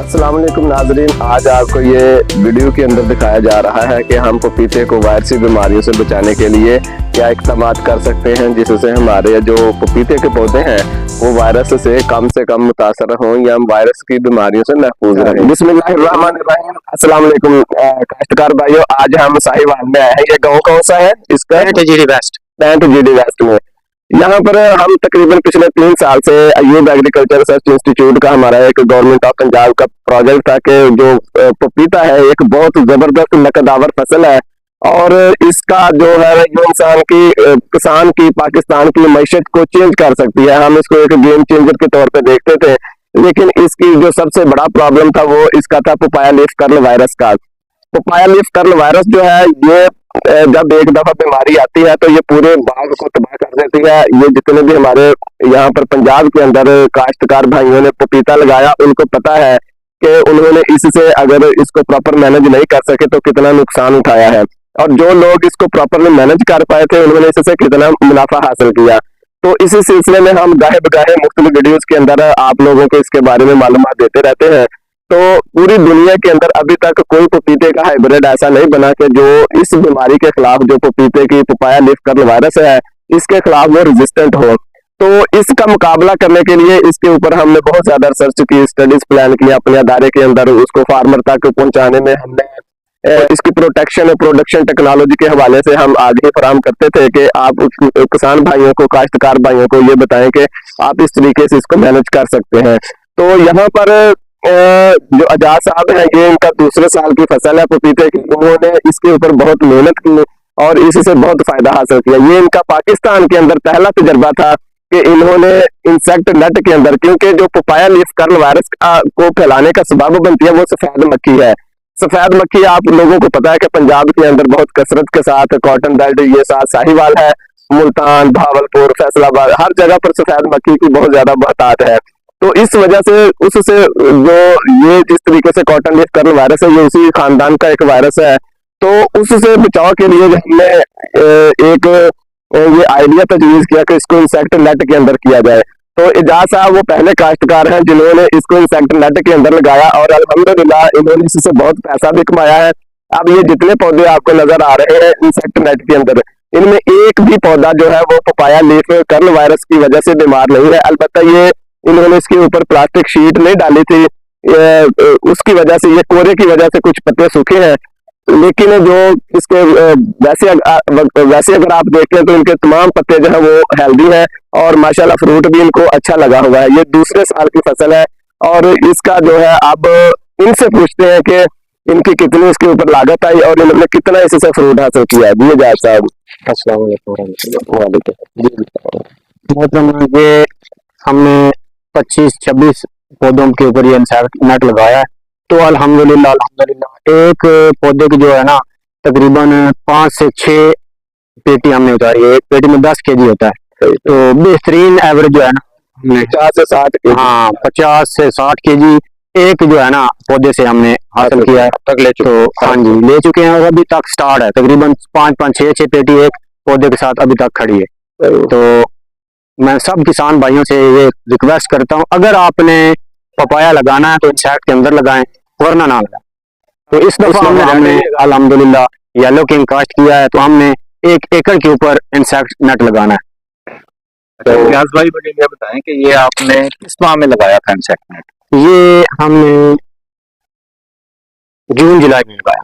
अस्सलाम वालेकुम नाजरीन, आज आपको ये वीडियो के अंदर दिखाया जा रहा है कि हम पपीते को वायरसी बीमारियों से बचाने के लिए क्या इकदाम कर सकते हैं जिससे हमारे जो पपीते के पौधे हैं वो वायरस से कम मुतासर हों या हम वायरस की बीमारियों से महफूज रहें। बिस्मिल्लाहिर्रहमानिर्रहीम। अस्सलाम वालेकुम काश्तकार भाइयों, आज हम साहिवाल में आए हैं। ये गाँव कौन सा है? इसका पैंट जीडी वेस्ट में। यहाँ पर हम तकरीबन पिछले 3 साल से अयूब एग्रीकल्चर रिसर्च इंस्टीट्यूट का हमारा एक गवर्नमेंट ऑफ पंजाब का प्रोजेक्ट था कि जो पपीता है एक बहुत जबरदस्त नकदावर फसल है और इसका जो है ये किसान की पाकिस्तान की मईशत को चेंज कर सकती है। हम इसको एक गेम चेंजर के तौर पे देखते थे, लेकिन इसकी जो सबसे बड़ा प्रॉब्लम था वो इसका था पपाया लीफ कर्ल वायरस का। पपाया लीफ कर्ल वायरस जो है ये जब एक दफा बीमारी आती है तो ये पूरे बाग को तबाह कर देती है। ये जितने भी हमारे यहाँ पर पंजाब के अंदर काश्तकार भाइयों ने पपीता लगाया उनको पता है कि उन्होंने इससे अगर इसको प्रॉपर मैनेज नहीं कर सके तो कितना नुकसान उठाया है, और जो लोग इसको प्रॉपरली मैनेज कर पाए थे उन्होंने इससे कितना मुनाफा हासिल किया। तो इसी सिलसिले में हम गाहे बगाहे मुख्तलिफ वीडियोस के अंदर आप लोगों को इसके बारे में मालूमात देते रहते हैं। तो पूरी दुनिया के अंदर अभी तक कोई पपीते का हाइब्रिड ऐसा नहीं बना कि जो इस बीमारी के खिलाफ, जो पपीते की पपाया लीफ कर्ल वायरस है, इसके खिलाफ वो रेजिस्टेंट हो। तो इसका मुकाबला करने के लिए इसके ऊपर हमने बहुत ज्यादा रिसर्च की, स्टडीज प्लान की अपने अदारे के अंदर। उसको फार्मर तक पहुंचाने में हमने इसकी प्रोटेक्शन और प्रोडक्शन टेक्नोलॉजी के हवाले से हम आगे फराहम करते थे कि आप किसान भाइयों को, काश्तकार भाइयों को ये बताएं कि आप इस तरीके से इसको मैनेज कर सकते हैं। तो यहाँ पर जो आजाद साहब है, ये इनका दूसरे साल की फसल है पपीते की। उन्होंने इसके ऊपर बहुत मेहनत की और इससे बहुत फायदा हासिल किया। ये इनका पाकिस्तान के अंदर पहला तजर्बा था कि इन्होंने इंसेक्ट नेट के अंदर, क्योंकि जो पपाया लीफ कर्ल वायरस को फैलाने का सबब बनती है वो सफेद मक्खी है। सफेद मक्खी आप लोगों को पता है कि पंजाब के अंदर बहुत कसरत के साथ कॉटन बेल्ट, ये साथ साहिवाल है, मुल्तान, भावलपुर, फैसलाबाद, हर जगह पर सफेद मक्खी की बहुत ज्यादा बहुतायत है। तो इस वजह से उससे जो ये जिस तरीके से कॉटन लीफ कर्ल वायरस है ये उसी खानदान का एक वायरस है। तो उससे बचाव के लिए हमने एक ये आइडिया तजवीज किया कि इसको इंसेक्ट नेट के अंदर किया जाए। तो एजाज साहब वो पहले काश्तकार हैं जिन्होंने इसको इंसेक्ट नेट के अंदर लगाया और अल्हम्दुलिल्लाह इन्होंने इससे बहुत पैसा भी कमाया है। अब ये जितने पौधे आपको नजर आ रहे हैं इंसेक्ट नेट के अंदर, इनमें एक भी पौधा जो है वो पपाया लीफ कर्ल वायरस की वजह से बीमार नहीं है। अलबत्ता ये इन्होंने इसके ऊपर प्लास्टिक शीट नहीं डाली थी, उसकी वजह से, ये कोहरे की वजह से कुछ पत्ते सूखे हैं, लेकिन जो इसके वैसे अगर आप देखें तो इनके तमाम पत्ते जो है वो हेल्दी हैं और माशाल्लाह फ्रूट भी इनको अच्छा लगा हुआ है। ये दूसरे साल की फसल है और इसका जो है अब इनसे पूछते हैं कि इनकी कितनी इसके ऊपर लागत आई और इन्होंने कितना इससे फ्रूट हासिल किया। जी जायद साहब, अस्सलाम वालेकुम। ये हमने 25-26 पौधों के ऊपर ये नेट लगाया है। तो अल्हम्दुलिल्लाह एक पौधे की जो है ना तकरीबन 5 से 6 पेटी हमने उतारी है। एक पेटी में 10 केजी होता है। तो बेहतरीन एवरेज जो है ना 50 से 60 केजी, हाँ 50 से 60 केजी एक जो है ना पौधे से हमने हासिल किया है। तक ले चुके? तो हाँ जी ले चुके हैं और अभी तक स्टार्ट है। तकरीबन 5-6 पेटी एक पौधे के साथ अभी तक खड़ी है। तो मैं सब किसान भाइयों से ये रिक्वेस्ट करता हूँ, अगर आपने पपाया लगाना है तो इंसेक्ट के अंदर लगाएं वरना ना लगाएं। तो इस दफा हमने अल्हम्दुलिल्लाह येलो किंग कास्ट किया है, तो हमने 1 एकड़ के ऊपर इंसेक्ट नेट लगाना है। तो व्यास भाई मुझे ये बताएं कि ये आपने किस माह में लगाया था इंसेक्ट नेट? ये हमने जून जुलाई में लगाया।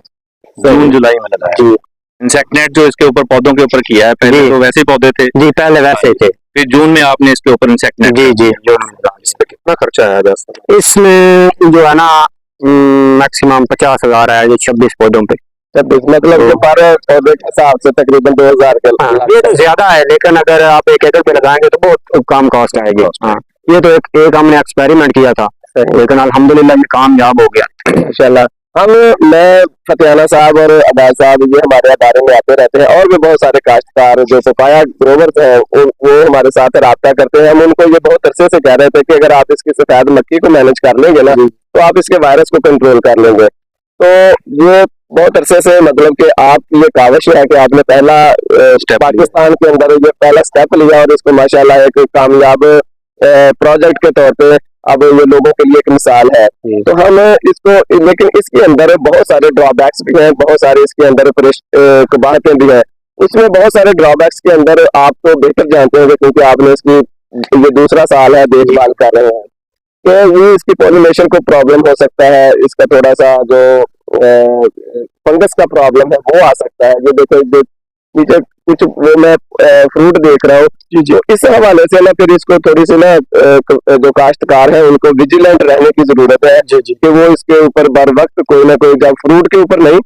जून जुलाई में लगाया जी। इंसेक्ट नेट जो इसके ऊपर पौधों के ऊपर किया है, पहले तो वैसे पौधे थे जी, पहले वैसे थे। फिर जून में आपने इसके ऊपर इंसेक्ट नेट? जी जी जून में। इसमें कितना खर्चा आया? इसमें जो है ना मैक्सिमम 50,000 है जो 26 पौधों पे। मतलब जो पर पौधे के हिसाब से तकरीबन 2000 के। ये तो ज्यादा है, लेकिन अगर आप 1 एकड़ पे लगाएंगे तो बहुत कम कॉस्ट आएगी। हाँ, ये तो एक हमने एक्सपेरिमेंट किया था, लेकिन अल्हम्दुलिल्लाह ये कामयाब हो गया इंशाल्लाह। मैं फतियाना साहब और अबाद साहब ये हमारे अदारे में आते रहते हैं और भी बहुत सारे काश्तकार जो पपाया ग्रोवर्स हैं वो हमारे साथ रब्ता करते हैं। हम उनको ये बहुत अरसे से कह रहे थे कि अगर आप इसकी सफेद मक्खी को मैनेज कर लेंगे ना तो आप इसके वायरस को कंट्रोल कर लेंगे। तो ये बहुत अरसे से, मतलब कि आप ये काविश है कि आपने पहला पाकिस्तान के अंदर ये पहला स्टेप लिया और इसको माशाल्लाह एक कामयाब प्रोजेक्ट के तौर पे अब ये लोगों के लिए एक मिसाल है। तो हम इसको, लेकिन इसके अंदर बहुत सारे ड्रॉबैक्स भी हैं, बहुत सारे इसके अंदर कबाहतें भी हैं। इसमें बहुत सारे ड्रॉबैक्स के अंदर आप तो बेहतर जानते होंगे क्योंकि आपने इसकी ये दूसरा साल है देखभाल कर रहे हैं, तो ये इसकी पॉलिनेशन को प्रॉब्लम हो सकता है, इसका थोड़ा सा जो फंगस का प्रॉब्लम है वो आ सकता है। ये देखो नीचे कुछ वो मैं फ्रूट देख रहा हूँ, जो इस हवाले से ना फिर इसको थोड़ी सी ना जो काश्तकार है उनको विजिलेंट रहने की जरूरत है कि वो इसके ऊपर बर वक्त कोई ना कोई, जब फ्रूट के ऊपर नहीं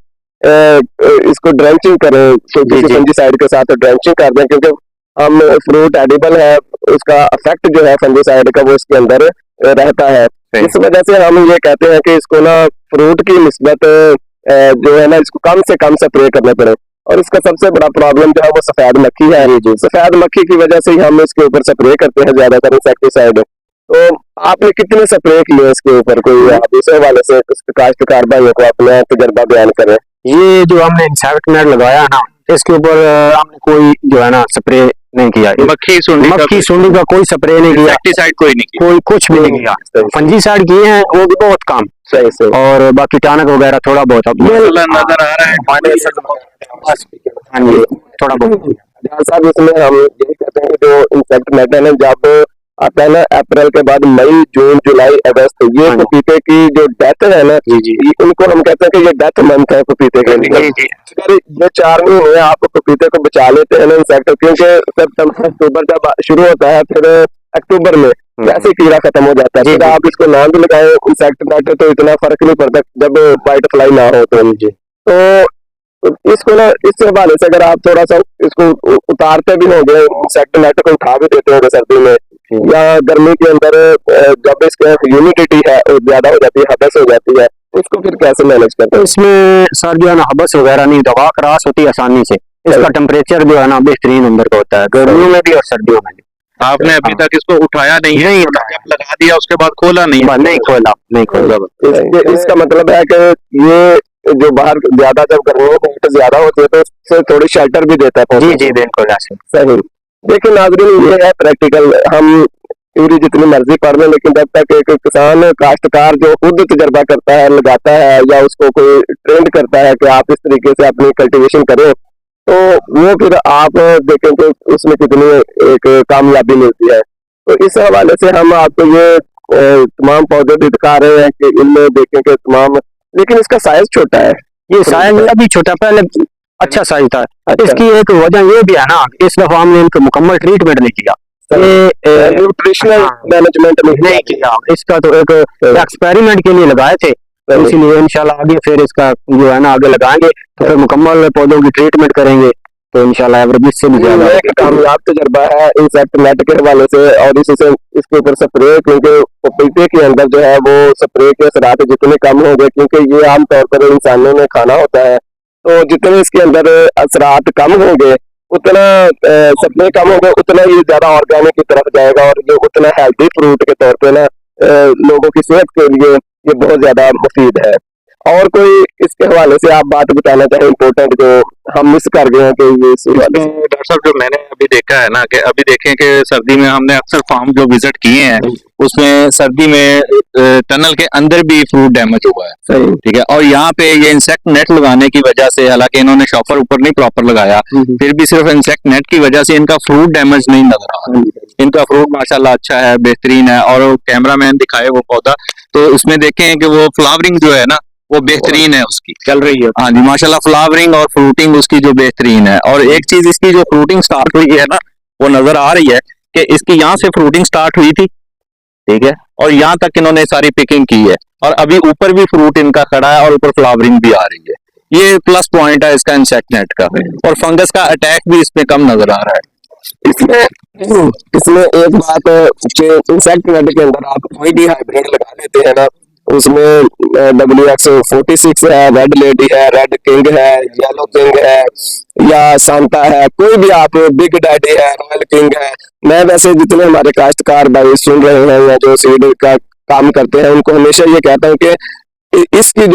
इसको ड्रेंचिंग करें, तो किसी फंजीसाइड के साथ ड्रेंचिंग कर दें, क्योंकि हम फ्रूट एडिबल है, उसका इफेक्ट जो है फंजीसाइड का वो इसके अंदर रहता है। इस वजह से हम ये कहते हैं कि इसको ना फ्रूट की निस्बत जो है ना इसको कम से कम स्प्रे करना पड़े। और इसका सबसे बड़ा प्रॉब्लम जो है वो सफेद मक्खी है। सफेद मक्खी की वजह से ही हम इसके ऊपर स्प्रे करते हैं ज्यादातर इंसेक्टिसाइड। तो आपने कितने स्प्रे किए इसके ऊपर, कोई आप इस हवाले से काश्तकार भाइयों को अपना तजर्बा बयान करें। ये जो हमने इंसेक्ट नेट लगाया है ना, इसके ऊपर हमने कोई जो है ना स्प्रे नहीं किया। मक्खी सूंडी का कोई स्प्रे नहीं किया, इंसेक्टिसाइड कोई नहीं किया, कोई कुछ भी नहीं किया। फंजीसाइड किए हैं वो भी बहुत कम, सही से, और बाकी टानक वगैरह थोड़ा बहुत अब नजर आ रहा है। हाँ जी, थोड़ा बहुत। साहब इसमें हम यही कहते हैं जो इंसेक्ट नेट है ना, जब आता है ना अप्रैल के बाद मई जून जुलाई अगस्त, ये पपीते की जो डेथ है ना, इनको हम कहते हैं कि ये डेथ मंथ है पपीते के लिए। अगर ये 4 महीने आप पपीते को बचा लेते हैं ना इंसेक्ट, क्योंकि सितंबर अक्टूबर जब शुरू होता है फिर अक्टूबर में वैसे कीड़ा खत्म हो जाता है, फिर आप इसको नाम भी लगाए इंसेक्ट नेट तो इतना फर्क नहीं पड़ता जब व्हाइट फ्लाई ना हो। तो इसको ना इस हवाले से अगर आप थोड़ा सा इसको उतारते भी होंगे, इंसेक्ट नेट को उठा भी देते होंगे सर्दी में या गर्मी के अंदर, जब इसके ह्यूमिडिटी है ज्यादा हो जाती है, हबस हो जाती है, उसको फिर कैसे मैनेज करते हैं? इसमें सर जो है ना हबस वगैरह नहीं, दवा क्रॉस होती है आसानी से। इसका टेम्परेचर जो है ना बेहतरीन अंदर का होता है, गर्मियों में भी और सर्दियों में भी। आपने अभी तक इसको उठाया नहीं है? जब लगा दिया उसके बाद खोला नहीं खोला। इसका मतलब है कि ये जो बाहर ज्यादा जब गर्मियों में हीट ज्यादा होती है तो उससे थोड़ी शेल्टर भी देता है। जी बिल्कुल ऐसे सही। देखिए नाज़रीन, ये है प्रैक्टिकल, हम थ्योरी जितनी मर्जी पढ़ लें, लेकिन जब तक एक किसान काश्तकार जो खुद तजर्बा करता है, लगाता है या उसको कोई ट्रेंड करता है कि आप इस तरीके से अपनी कल्टीवेशन करें, तो वो फिर आप देखें कि उसमें कितनी एक कामयाबी मिलती है। तो इस हवाले से हम आपको ये तमाम पौधे भी दिखा रहे हैं कि इनमें देखें कि तमाम, लेकिन इसका साइज छोटा है। ये साइज अभी छोटा, पहले अच्छा साइज था। इसकी एक वजह ये भी है ना, इस दफा हमने इनको मुकम्मल ट्रीटमेंट नहीं किया, ये न्यूट्रिशनल मैनेजमेंट नहीं किया। इसका तो एक एक्सपेरिमेंट के लिए लगाए थे, तो इसीलिए इंशाल्लाह आगे फिर इसका जो है ना आगे लगाएंगे तो फिर मुकम्मल पौधों की ट्रीटमेंट करेंगे, तो इंशाल्लाह एवरेज से भी ज्यादा कामयाब तजर्बा है इंसेक्ट नेट के हवाले से। और इससे इसके ऊपर स्प्रे, क्योंकि पपीते के अंदर जो है वो स्प्रे के असरात जितने कम होंगे, क्योंकि ये आमतौर पर इंसानों में खाना होता है, तो जितने इसके अंदर असरात कम होंगे उतना स्प्रे कम होगा, उतना ये ज्यादा ऑर्गेनिक की तरफ जाएगा और ये उतना हेल्दी फ्रूट के तौर पे ना लोगों की सेहत के लिए ये बहुत ज्यादा मुफीद है। और कोई इसके हवाले से आप बात बताना चाहें इम्पोर्टेंट जो हम मिस कर गए हैं कि ये डॉक्टर साहब जो मैंने अभी देखा है ना, कि अभी देखें कि सर्दी में हमने अक्सर फार्म जो विजिट किए हैं उसमें सर्दी में टनल के अंदर भी फ्रूट डैमेज हुआ है, ठीक है। और यहाँ पे ये इंसेक्ट नेट लगाने की वजह से, हालांकि इन्होंने शॉपर ऊपर नहीं प्रॉपर लगाया, फिर भी सिर्फ इंसेक्ट नेट की वजह से इनका फ्रूट डैमेज नहीं नजर आ रहा। इनका फ्रूट माशाल्लाह अच्छा है, बेहतरीन है। और कैमरा मैन दिखाए वो पौधा, तो उसमें देखें कि वो फ्लावरिंग जो है ना वो बेहतरीन है, उसकी चल रही है। हाँ जी माशाल्लाह, फ्लावरिंग और फ्रूटिंग उसकी जो बेहतरीन है। और एक चीज इसकी जो फ्रूटिंग स्टार्ट हुई है ना, वो नजर आ रही है कि इसकी यहाँ से फ्रूटिंग स्टार्ट हुई थी, ठीक है, और यहाँ तक इन्होंने सारी पिकिंग की है, और अभी ऊपर भी फ्रूट इनका खड़ा है और ऊपर फ्लावरिंग भी आ रही है। ये प्लस पॉइंट है इसका इंसेक्ट नेट का। और फंगस का अटैक भी इसमें कम नजर आ रहा है। इसमें एक बात इंसेक्ट नेट के अंदर आप कोई भी हाइब्रिड लगा लेते हैं ना, उसमें WX46 है, रेड लेडी है, रेड किंग है, येलो किंग है या सांता है, कोई भी आप, बिग डैडी है, रॉयल किंग है। मैं वैसे जितने हमारे काश्तकार भाई सुन रहे हैं या जो सीड का काम करते हैं उनको हमेशा ये कहता हूँ कि इसकी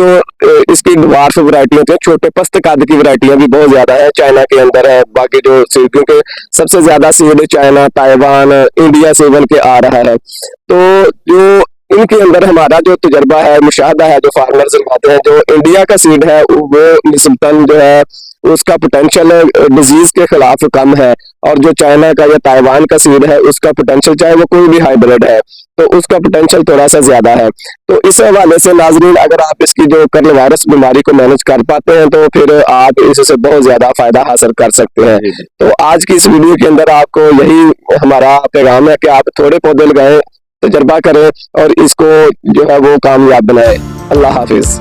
ड्वार्फ वैरायटी होती है, छोटे पस्त कद की वैरायटियां भी बहुत ज्यादा है, चाइना के अंदर है। बाकी जो सीड, क्योंकि सबसे ज्यादा सीड चाइना, ताइवान, इंडिया से बन के आ रहा है, तो जो इनके अंदर हमारा जो तजर्बा है, मुशाहदा है, जो फार्मर्स लगाते हैं, जो इंडिया का सीड है वो निस्बतन जो है उसका पोटेंशियल डिजीज के खिलाफ कम है, और जो चाइना का या ताइवान का सीड है उसका पोटेंशियल, चाहे वो कोई भी हाइब्रिड है, तो उसका पोटेंशियल थोड़ा सा ज्यादा है। तो इस हवाले से नाजरीन, अगर आप इसकी जो कर्न वायरस बीमारी को मैनेज कर पाते हैं तो फिर आप इससे बहुत ज्यादा फायदा हासिल कर सकते हैं। तो आज की इस वीडियो के अंदर आपको यही हमारा पैगाम है कि आप थोड़े पौधे लगाएं, तजर्बा करें और इसको जो है वो कामयाब बनाएं। अल्लाह हाफिज।